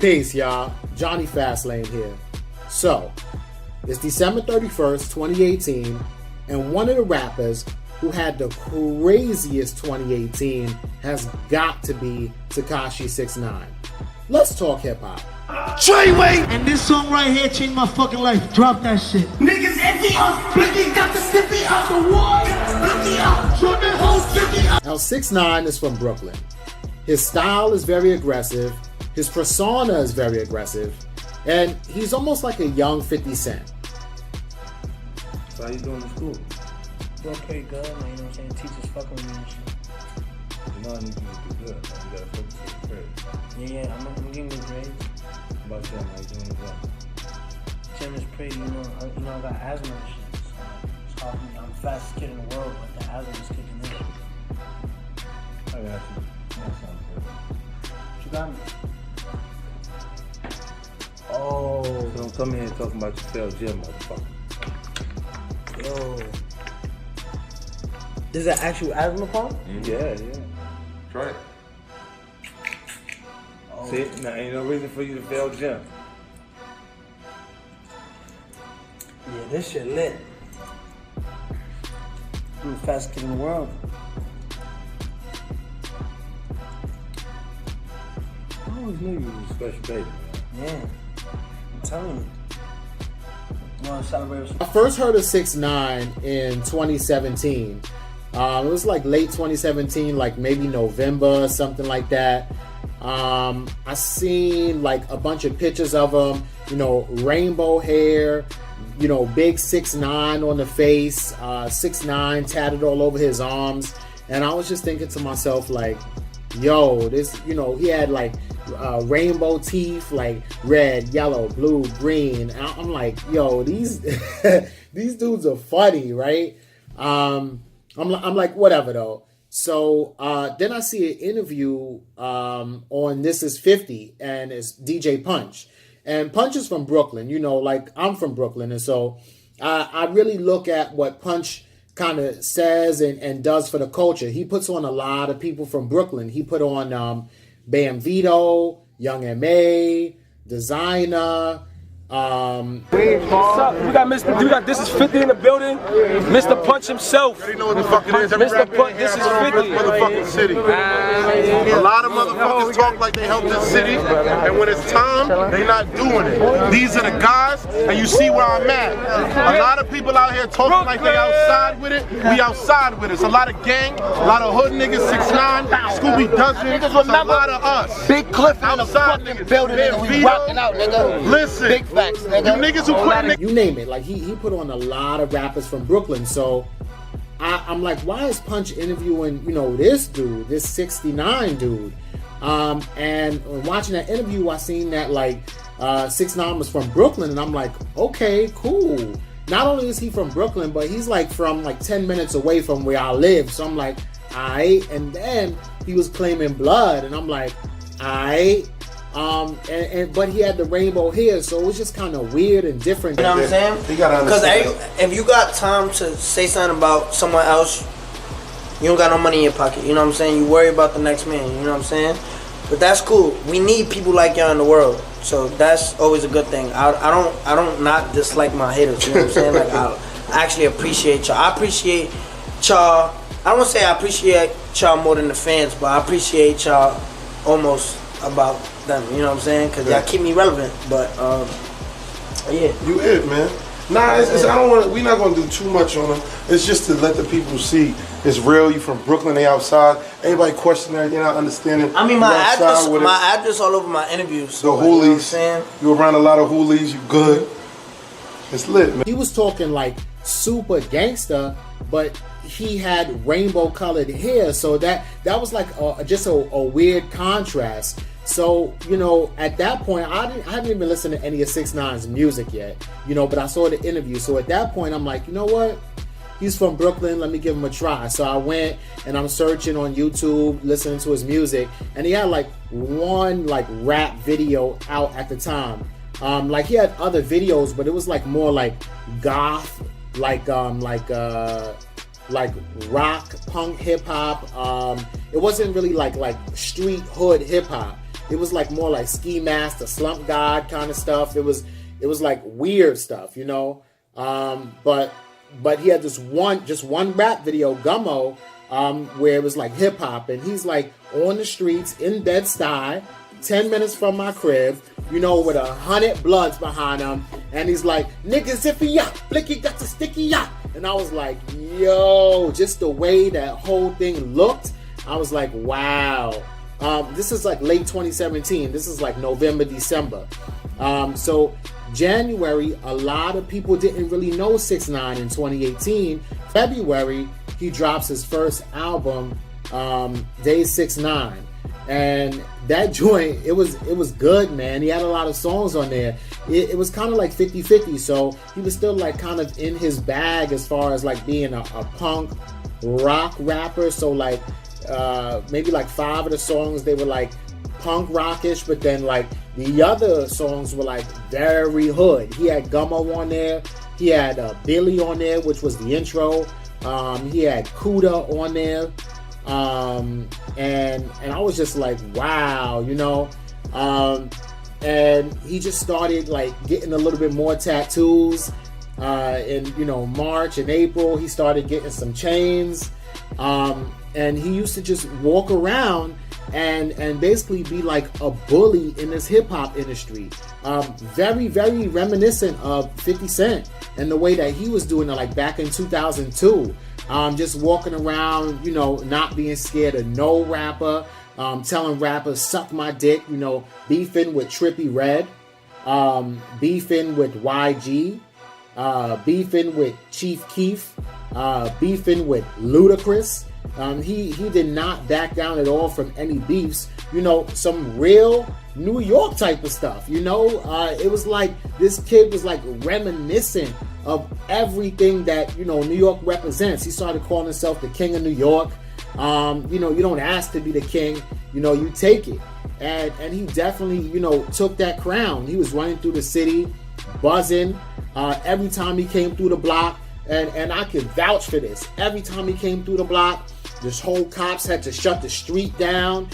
Peace, y'all. Jonny Fastlane here. So, it's December 31st, 2018, and one of the rappers who had the craziest 2018 has got to be Tekashi 6ix9ine. Let's talk hip-hop. Treyway! And this song right here changed my fucking life. Drop that shit. Niggas empty up, Blicky got the stiffy out the wall. Blicky out, Jordan hoes, Blicky out. Now, 6ix9ine is from Brooklyn. His style is very aggressive. His persona is very aggressive. And he's almost like a young 50 Cent. So how you doing in school? Doing pretty good, man. You know what I'm saying? Teachers fucking with me and shit. You know I need you to do good, man. You gotta focus on your grades. Yeah, I'm getting good grades. How about gym? How you doing as well? Gym is pretty, I got asthma and shit. So it's hard for me. I'm the fastest kid in the world, but the asthma is kicking in. I got you. That sounds good. What you got me? Oh. So don't come here and talking about your failed gym, motherfucker. Yo. This is an actual asthma pump? Yeah. Try it. Oh. See, now ain't no reason for you to fail gym. Yeah, this shit lit. I'm the fastest kid in the world. I always knew you was a special baby, man. Yeah. I'm telling you. You want to celebrate with some? I first heard of 6ix9ine in 2017. It was like late 2017, like maybe November, something like that. I seen like a bunch of pictures of him, rainbow hair, big 6ix9ine on the face, 6ix9ine tatted all over his arms. And I was just thinking to myself, like, yo, this, he had like rainbow teeth, like red, yellow, blue, green. And I'm like, yo, these these dudes are funny, right? I'm like, whatever though. So then I see an interview on This Is 50, and it's DJ Punch. And Punch is from Brooklyn, like I'm from Brooklyn. And so I really look at what Punch kind of says and does for the culture. He puts on a lot of people from Brooklyn. He put on Bam Vito, Young M.A., Designer. What's up? We got This Is 50 in the building. Mr. Punch himself. You know what the fuck it is. Every Mr. Punch, this is 50. motherfucking city. A lot of motherfuckers talk like they help this city, and when it's time, they not doing it. These are the guys, and you see where I'm at. A lot of people out here talking like they outside with it. We outside with it. It's a lot of gang, a lot of hood niggas, 6ix9ine, Scooby Dozen. It's a lot of us. Big Cliff in the Outside fucking niggas. building, nigga. We rocking out, nigga. Listen. Big facts, nigga. You niggas who put You name it. Like he put on a lot of rappers from Brooklyn. So I'm like, why is Punch interviewing, this dude, this 6ix9ine dude? And watching that interview, I seen that like 6ix9ine was from Brooklyn, and I'm like, okay, cool. Not only is he from Brooklyn, but he's like from like 10 minutes away from where I live. So I'm like, aight. And then he was claiming blood, and I'm like, aight. But he had the rainbow hair, so it was just kind of weird and different. You know what I'm saying? You gotta Because understand. if you got time to say something about someone else, you don't got no money in your pocket. You know what I'm saying? You worry about the next man. You know what I'm saying? But that's cool. We need people like y'all in the world, so that's always a good thing. I don't not dislike my haters. You know what I'm saying? Like I actually appreciate y'all. I appreciate y'all. I don't want to say I appreciate y'all more than the fans, but I appreciate y'all almost about them, you know what I'm saying? Because y'all keep me relevant, but yeah. You it, man. Nah, it's, I don't want. We're not gonna do too much on them. It's just to let the people see it's real. You from Brooklyn? They outside. Everybody question everything. Not understanding. I mean, You my outside with it. address all over my interviews. The So, like, you know what I'm hoolies. saying? You around a lot of hoolies. You good? It's lit, man. He was talking like super gangster, but he had rainbow colored hair, so that was like just a weird contrast. So, at that point, I hadn't even listened to any of 6ix9ine's music yet, but I saw the interview. So at that point, I'm like, you know what? He's from Brooklyn. Let me give him a try. So I went and I'm searching on YouTube, listening to his music, and he had like one like rap video out at the time. Like he had other videos, but it was like more like goth, like rock, punk, hip hop. It wasn't really like street hood hip hop. it was like more like Ski Master, Slump God kind of stuff. It was like weird stuff, you know. But he had just one rap video, Gummo, where it was like hip hop, and he's like on the streets in Bed-Stuy, 10 minutes from my crib, you know, with 100 bloods behind him, and he's like, niggas iffy ya, blicky got the sticky ya. And I was like, yo, just the way that whole thing looked, I was like, wow. This is like late 2017. This is like November, December. So January, a lot of people didn't really know 6ix9ine in 2018. February, he drops his first album, Day 6ix9ine. And that joint, it was good, man. He had a lot of songs on there. It was kind of like 50-50, so he was still like kind of in his bag as far as like being a punk rock rapper. So like maybe like 5 of the songs, they were like punk rockish, but then like the other songs were like very hood. He had Gummo on there. He had Billy on there, which was the intro. He had Kuda on there. And I was just like, wow, you know. And he just started like getting a little bit more tattoos. In, you know, March and April, he started getting some chains. And he used to just walk around and basically be like a bully in this hip hop industry. Very, very reminiscent of 50 Cent and the way that he was doing it like back in 2002. Just walking around, you know, not being scared of no rapper, telling rappers, suck my dick, you know, beefing with Trippie Redd, beefing with YG, beefing with Chief Keef, beefing with Ludacris. He did not back down at all from any beefs. You know, some real New York type of stuff, you know. It was like this kid was like reminiscent of everything that, you know, New York represents. He started calling himself the king of New York. You know, you don't ask to be the king, you know, you take it. And he definitely, you know, took that crown. He was running through the city, buzzing every time he came through the block. And I can vouch for this. Every time he came through the block, this whole cops had to shut the street down.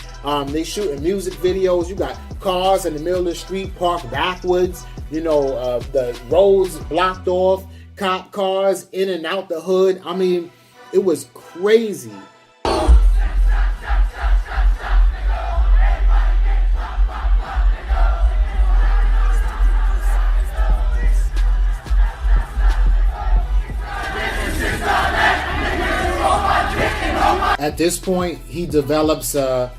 They shooting music videos. You got cars in the middle of the street parked backwards. You know, the roads blocked off. Cop cars in and out the hood. I mean, it was crazy. At this point, he develops a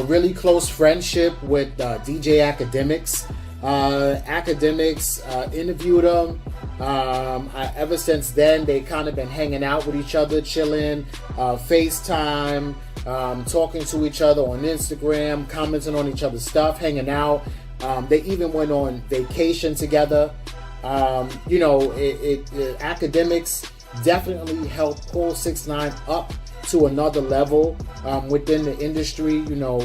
really close friendship with DJ Academics. Academics interviewed him. Ever since then, they kind of been hanging out with each other, chilling, FaceTime, talking to each other on Instagram, commenting on each other's stuff, hanging out. They even went on vacation together. You know, Academics definitely helped pull 6ix9ine up to another level within the industry. You know,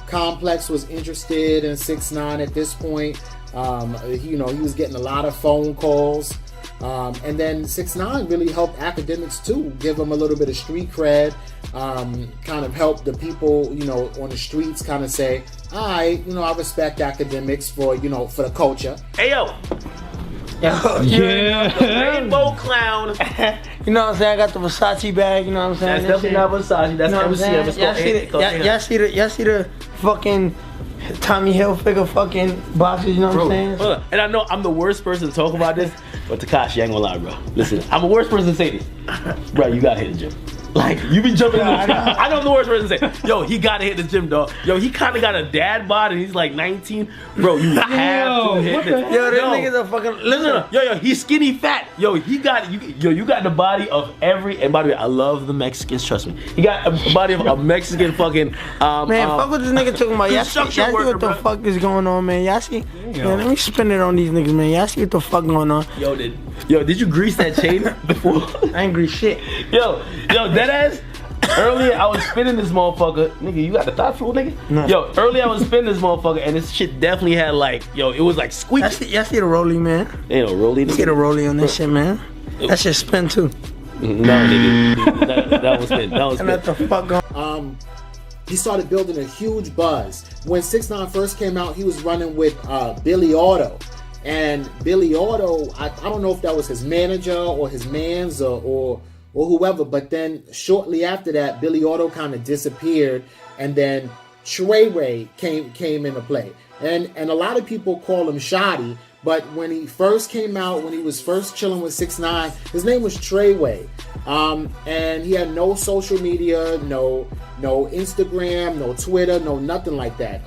Complex was interested in 6ix9ine at this point. You know, he was getting a lot of phone calls. And then 6ix9ine really helped Academics too, give him a little bit of street cred, kind of help the people, you know, on the streets kind of say, all right, you know, I respect Academics for, you know, for the culture. Hey, yo. Yeah. Rainbow clown. You know what I'm saying? I got the Versace bag, you know what I'm saying? That's definitely not Versace. That's MCM. Y'all see the fucking Tommy Hilfiger fucking boxes, you know what I'm saying? Hold on. And I know I'm the worst person to talk about this, but Takashi, I ain't gonna lie, bro. Listen, I'm the worst person to say this. Bro, you gotta hit the gym. Like, you be jumping in the I know I'm the worst person to say, yo, he gotta hit the gym, dog. Yo, he kinda got a dad bod and he's like 19. Bro, you have to hit the gym. Yo, this nigga's a fucking, listen. Yo, he's skinny fat. Yo, he got, you got the body of every, and by the way, I love the Mexicans, trust me. He got a body of a Mexican fucking, man, fuck what this nigga talking about. Y'all see what the fuck is going on, man. Y'all see, man, let me spin it on these niggas, man. Y'all see what the fuck going on. Yo, did you grease that chain before? I ain't grease shit. Yo, deadass. Earlier I was spinning this motherfucker. Nigga, you got the thought fluid, nigga? No. Yo, earlier I was spinning this motherfucker and this shit definitely had like, yo, it was like squeaky. Y'all see the rollie, man? Ain't no rollie. You get a rollie on this shit, man. That shit spin too. No, nigga. That was spin. That was spin. What the fuck going on? he started building a huge buzz. When 6ix9ine first came out, he was running with Billy Otto. And Billy Otto, I don't know if that was his manager or his mans or whoever, but then shortly after that, Billy Otto kind of disappeared, and then Treyway came into play. And a lot of people call him Shoddy, but when he first came out, when he was first chilling with 6ix9ine, his name was Treyway. And he had no social media, no Instagram, no Twitter, no nothing like that.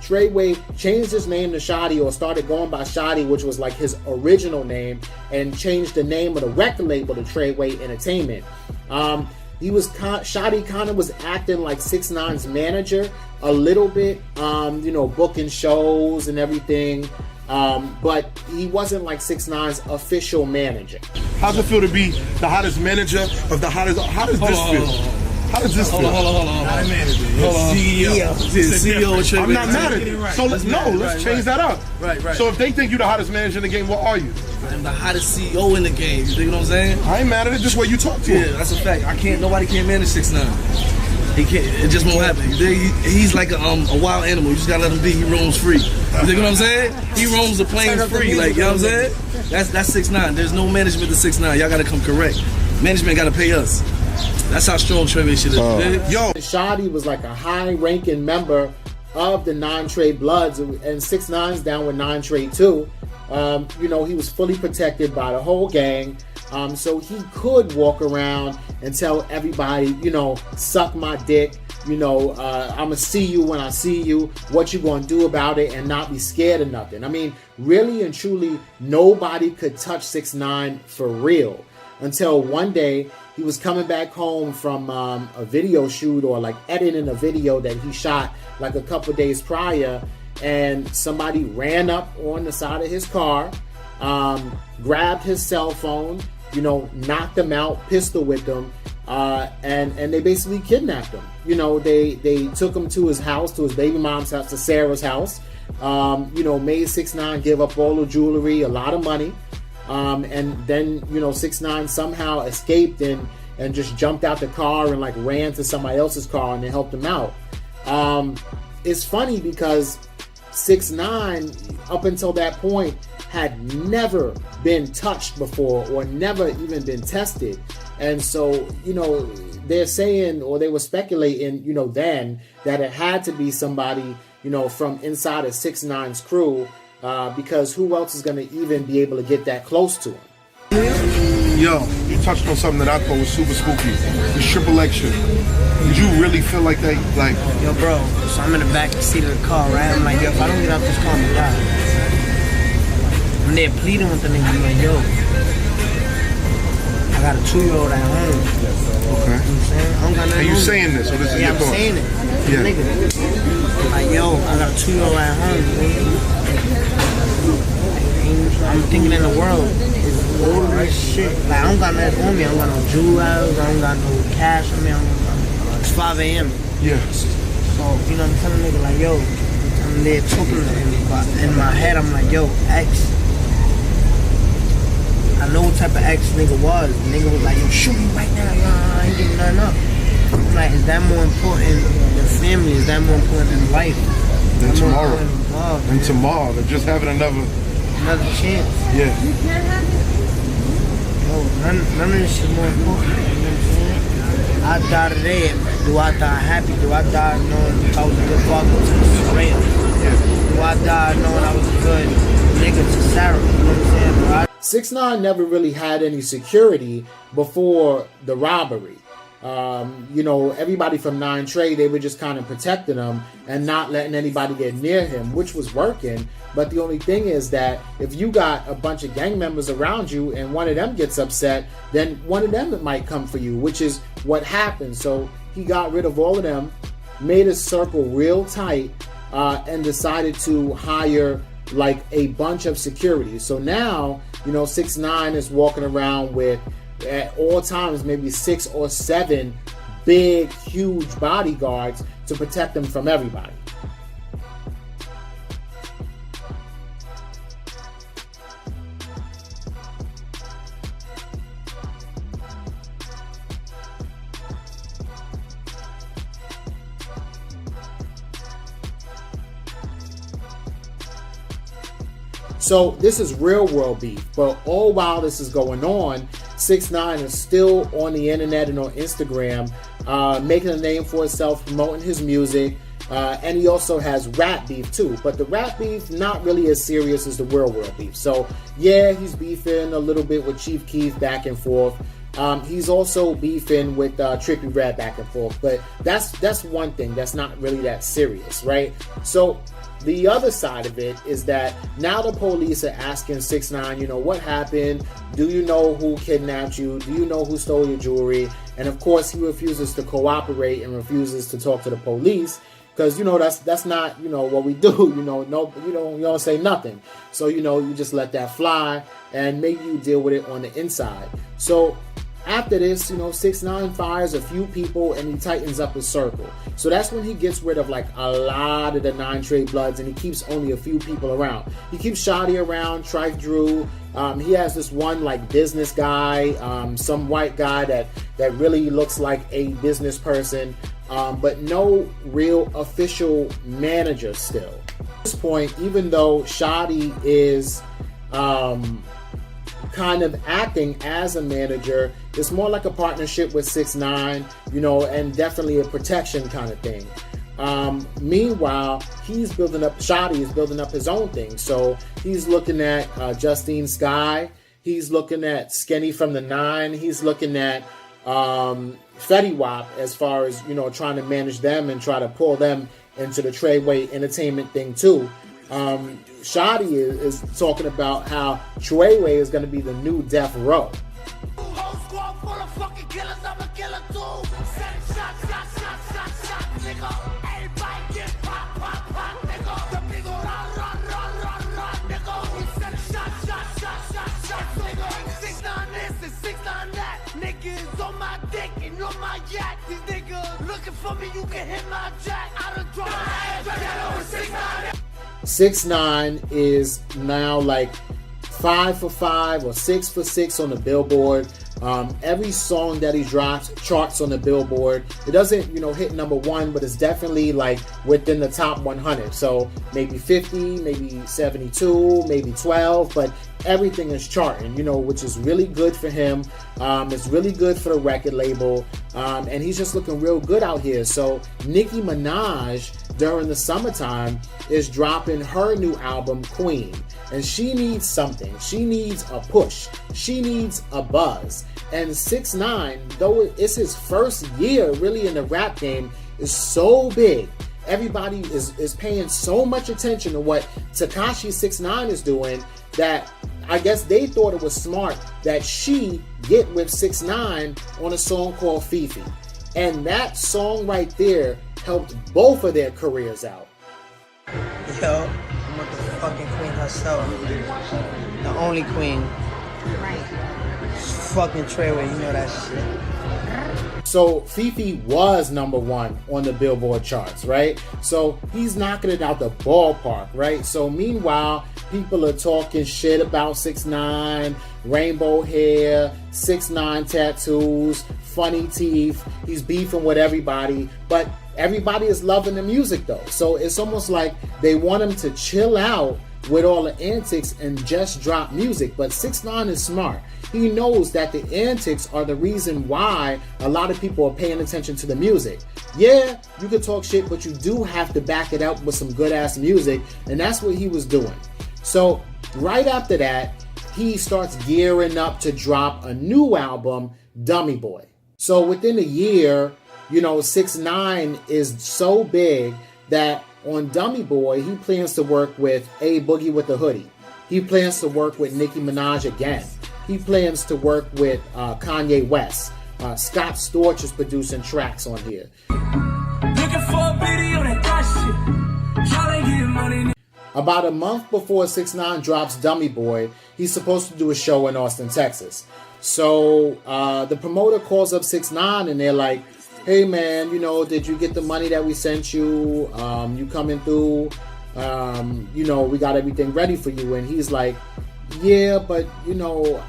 Treyway changed his name to Shoddy, or started going by Shoddy, which was like his original name, and changed the name of the record label to Treyway Entertainment. Shoddy kind of was acting like 6ix9ine's manager a little bit, booking shows and everything. But he wasn't like 6ix9ine's official manager. How's it feel to be the hottest manager of the hottest? How does this feel? How does this feel? Hold on. Not a manager. CEO. I'm not mad at you. So let's change that up. Right. So if they think you're the hottest manager in the game, what are you? I'm the hottest CEO in the game. You know what I'm saying? I ain't mad at it. Just what you talk to. Yeah, that's a fact. Nobody can manage 6ix9ine. He can't. It just won't happen. He's like a wild animal. You just gotta let him be. He roams free. You know what I'm saying? He roams the plains free. Like, you know what I'm saying? That's 6ix9ine. There's no management to 6ix9ine. Y'all gotta come correct. Management gotta pay us. That's how strong Treyway shit is. Yo, Shoddy was like a high-ranking member of the 9 Trey Bloods, and 6ix9ine's down with 9 Trey too. He was fully protected by the whole gang. So he could walk around and tell everybody, suck my dick, I'ma see you when I see you, what you gonna do about it, and not be scared of nothing. I mean, really and truly, nobody could touch 6ix9ine for real, until one day he was coming back home from a video shoot, or like editing a video that he shot like a couple days prior, and somebody ran up on the side of his car, grabbed his cell phone, knocked him out, pistol whipped him, and they basically kidnapped him. They took him to his house, to his baby mom's house, to Sarah's house. Made 6ix9ine give up all the jewelry, a lot of money, and then 6ix9ine somehow escaped and just jumped out the car and like ran to somebody else's car, and they helped him out. It's funny because 6ix9ine, up until that point, had never been touched before, or never even been tested. And so, they're saying, or they were speculating, then that it had to be somebody, from inside of 6ix9ine's crew, because who else is going to even be able to get that close to him? Yo, you touched on something that I thought was super spooky. The triple X shit. Did you really feel like that? Like, yo, bro, so I'm in the back seat of the car, right? I'm like, yo, if I don't get out this car, I'm gonna die. When they're pleading with the nigga, I'm like, yo, I got a 2-year-old at home. Okay. You know what I'm saying? I don't got nothing. And you saying this, or this is your thought? I'm saying it. Yeah. Nigga. I'm like, yo, I got a 2-year-old at home. I'm thinking in the world, it's all this shit. Like, I don't got nothing on me. I don't got no jewels. I don't got no cash on me. It's 5 a.m. Yeah. So, I'm telling nigga like, yo, I'm there talking to him, but in my head, I'm like, yo, X. I know what type of X nigga was. The nigga was like, yo, shoot me right now. I ain't giving nothing up. I'm like, is that more important than family? Is that more important than life? Than tomorrow. Love, and tomorrow. Than just having another chance. Yeah. Yo, none of this shit more important. You know what I'm saying? I die today. Do I die happy? Do I die knowing I was a good father to Soraya? Yeah. Do I die knowing I was a good nigga to Sarah? You know what I'm saying? 6ix9ine never really had any security before the robbery. Everybody from 9 Trey, they were just kind of protecting him and not letting anybody get near him, which was working. But the only thing is that if you got a bunch of gang members around you and one of them gets upset, then one of them might come for you, which is what happened. So he got rid of all of them, made his circle real tight, and decided to hire like a bunch of security. So now, 6ix9ine is walking around with, at all times, maybe 6 or 7 big, huge bodyguards to protect them from everybody. So this is real world beef. But all while this is going on, 6ix9ine is still on the internet and on Instagram, making a name for himself, promoting his music. And he also has rap beef too. But the rap beef, not really as serious as the real world beef. So yeah, he's beefing a little bit with Chief Keef back and forth. He's also beefing with Trippie Redd back and forth. But that's one thing that's not really that serious, right? So the other side of it is that now the police are asking 6ix9ine, you know, what happened? Do you know who kidnapped you? Do you know who stole your jewelry? And of course, he refuses to cooperate and refuses to talk to the police because, you know, that's not, you know, what we do. You know, no, you don't say nothing. So, you know, you just let that fly and maybe you deal with it on the inside. So after this, you know, 6ix9ine fires a few people and he tightens up his circle. So that's when he gets rid of like a lot of the 9 Trey Bloods and he keeps only a few people around. He keeps Shotty around, Trife Drew. He has this one like business guy, some white guy that really looks like a business person, but no real official manager still. At this point, even though Shotty is kind of acting as a manager, it's more like a partnership with 6ix9ine, you know, and definitely a protection kind of thing. Meanwhile, Shotty is building up his own thing. So he's looking at Justine Skye, he's looking at Skinny from the 9, he's looking at Fetty Wap as far as, you know, trying to manage them and try to pull them into the Treyway entertainment thing too. Shotty is talking about how Treyway is going to be the new Death Row. Niggas on my dick and on my yacht. These niggas looking for me, you can hit my jack. I done draw my ass right over 6ix9ine. 6ix9ine is now like 5 for 5 or 6 for 6 on the Billboard. Every song that he drops charts on the Billboard. It doesn't, you know, hit number 1, but it's definitely like within the top 100. So maybe 50, maybe 72, maybe 12, but everything is charting, you know, which is really good for him. It's really good for the record label, and he's just looking real good out here. So Nicki Minaj during the summertime is dropping her new album Queen, and she needs something. She needs a push. She needs a buzz. And 6ix9ine, though it's his first year really in the rap game, is so big. Everybody is paying so much attention to what Tekashi 6ix9ine is doing that I guess they thought it was smart that she get with 6ix9ine on a song called Fifi. And that song right there helped both of their careers out. Yo, I'm with the fucking queen herself. The only queen. Fucking Treyway, you know that shit. So Fifi was number 1 on the Billboard charts, right? So he's knocking it out the ballpark, right? So meanwhile, people are talking shit about 6ix9ine, rainbow hair, 6ix9ine tattoos, funny teeth. He's beefing with everybody, but everybody is loving the music though. So it's almost like they want him to chill out with all the antics and just drop music. But 6ix9ine is smart. He knows that the antics are the reason why a lot of people are paying attention to the music. Yeah, you can talk shit, but you do have to back it up with some good ass music, and that's what he was doing. So right after that, he starts gearing up to drop a new album, Dummy Boy. So within a year, you know, 6ix9ine is so big that on Dummy Boy, he plans to work with A Boogie with the Hoodie. He plans to work with Nicki Minaj again. He plans to work with Kanye West. Scott Storch is producing tracks on here. Looking for a video that shit. Trying to get money. About a month before 6ix9ine drops Dummy Boy, he's supposed to do a show in Austin, Texas. So the promoter calls up 6ix9ine and they're like, hey man, you know, did you get the money that we sent you? You coming through? You know, we got everything ready for you. And he's like, yeah, but you know,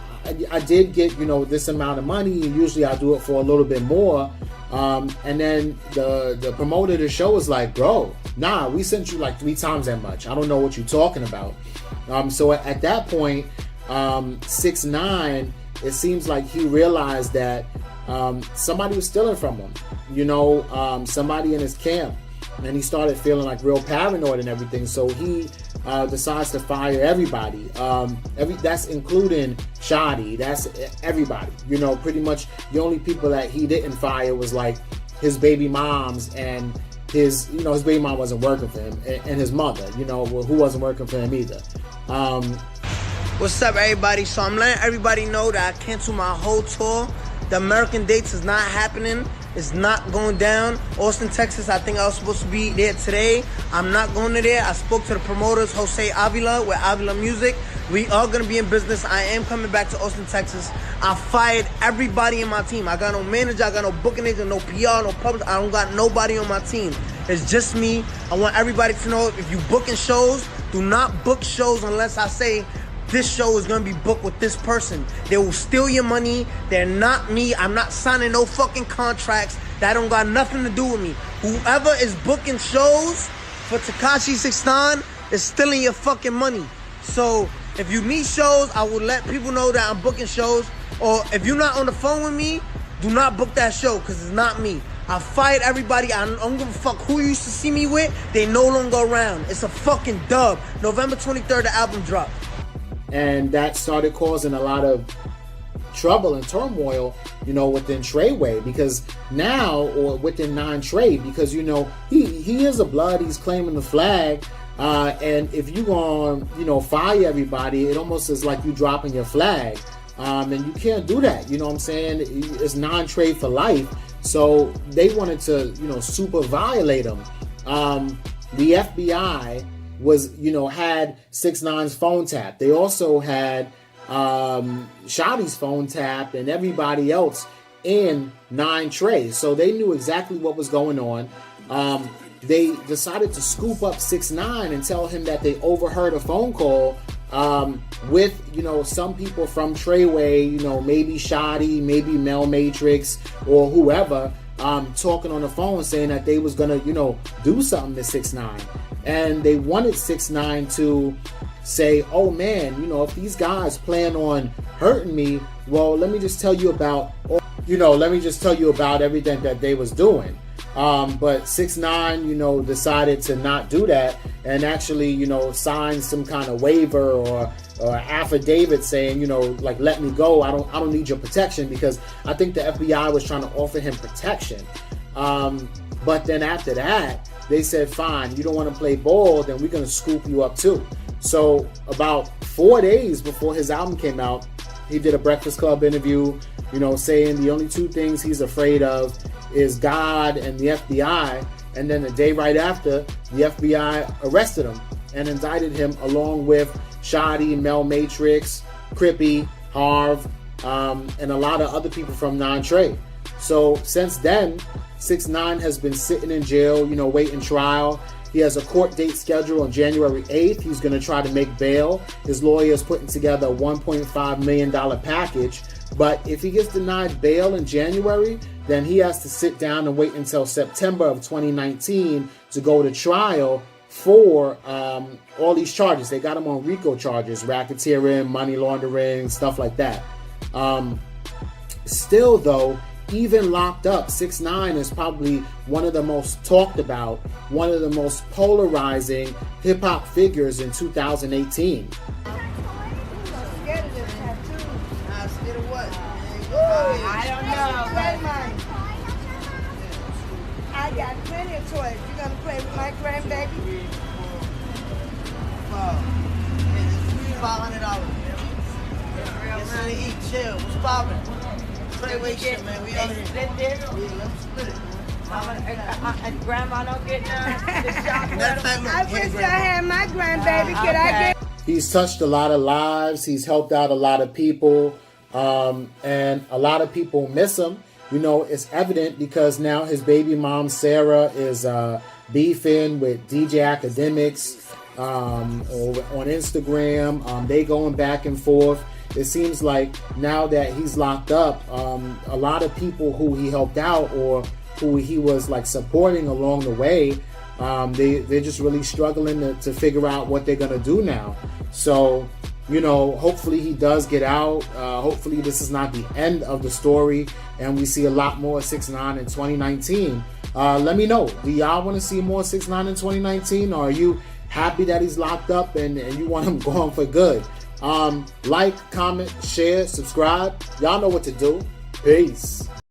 I did get, you know, this amount of money, and usually I do it for a little bit more. And then the promoter of the show is like, bro, nah, we sent you like 3 times that much. I don't know what you're talking about. So at that point, 6ix9ine, it seems like he realized that somebody was stealing from him, you know, somebody in his camp, and he started feeling like real paranoid and everything. So he decides to fire everybody. That's including Shadi. That's everybody. You know, pretty much the only people that he didn't fire was like his baby moms and his baby mom wasn't working for him, and his mother, you know, who wasn't working for him either. What's up, everybody? So I'm letting everybody know that I canceled my whole tour. The American dates is not happening. It's not going down. Austin, Texas, I think I was supposed to be there today. I'm not going to there. I spoke to the promoters, Jose Avila, with Avila Music. We are going to be in business. I am coming back to Austin, Texas. I fired everybody in my team. I got no manager. I got no booking agent, no PR, no public. I don't got nobody on my team. It's just me. I want everybody to know, if you booking shows, do not book shows unless I say this show is going to be booked with this person. They will steal your money. They're not me. I'm not signing no fucking contracts. That don't got nothing to do with me. Whoever is booking shows for Tekashi 6ix9ine is stealing your fucking money. So if you need shows, I will let people know that I'm booking shows. Or if you're not on the phone with me, do not book that show, because it's not me. I fired everybody. I don't give a fuck who you used to see me with. They no longer around. It's a fucking dub. November 23rd, the album dropped. And that started causing a lot of trouble and turmoil, you know, within Treyway, because now, or within 9 Trey, because, you know, he is a blood, he's claiming the flag, and if you gonna, you know, fire everybody, it almost is like you dropping your flag, and you can't do that, you know what I'm saying? It's 9 Trey for life, so they wanted to, you know, super violate him. The FBI was, you know, had 6ix9ine's phone tapped. They also had Shadi's phone tapped and everybody else in 9 Trey. So they knew exactly what was going on. They decided to scoop up 6ix9ine and tell him that they overheard a phone call with, you know, some people from Treyway, you know, maybe Shadi, maybe Mel Matrix or whoever, talking on the phone saying that they was gonna, you know, do something to 6ix9ine. And they wanted 6ix9ine to say, oh man, you know, if these guys plan on hurting me, well, let me just tell you about, everything that they was doing. But 6ix9ine, you know, decided to not do that and actually, you know, sign some kind of waiver or affidavit saying, you know, like, let me go. I don't need your protection, because I think the FBI was trying to offer him protection. But then after that, they said, fine, you don't want to play ball, then we're going to scoop you up too. So about 4 days before his album came out, he did a Breakfast Club interview, you know, saying the only 2 things he's afraid of is God and the FBI. And then the day right after, the FBI arrested him and indicted him along with Shadi, Mel Matrix, Crippy, Harv, and a lot of other people from 9 Trey. So since then, 6ix9ine has been sitting in jail, you know, waiting trial. He has a court date scheduled on January 8th. He's going to try to make bail. His lawyer is putting together a $1.5 million package. But if he gets denied bail in January, then he has to sit down and wait until September of 2019 to go to trial for all these charges. They got him on RICO charges, racketeering, money laundering, stuff like that. Still, though, even locked up, 6ix9ine is probably one of the most talked about, one of the most polarizing hip-hop figures in 2018. I don't know. I got plenty of toys. You gonna play with my grandbaby? Wow. $500. Get something to eat, chill. What's poppin'? Play with shit, man. We out here. Let's split it. And grandma don't get none. Next time, I wish I had my grandbaby. Could I get? He's touched a lot of lives. He's helped out a lot of people. And a lot of people miss him. You know, it's evident because now his baby mom, Sarah, is beefing with DJ Academics or on Instagram. They going back and forth. It seems like now that he's locked up, a lot of people who he helped out or who he was like supporting along the way, They're just really struggling to figure out what they're gonna do now. So, you know, hopefully he does get out. Hopefully this is not the end of the story, and we see a lot more 6ix9ine in 2019. Let me know. Do y'all want to see more 6ix9ine in 2019, or are you happy that he's locked up and you want him gone for good? Like, comment, share, subscribe. Y'all know what to do. Peace.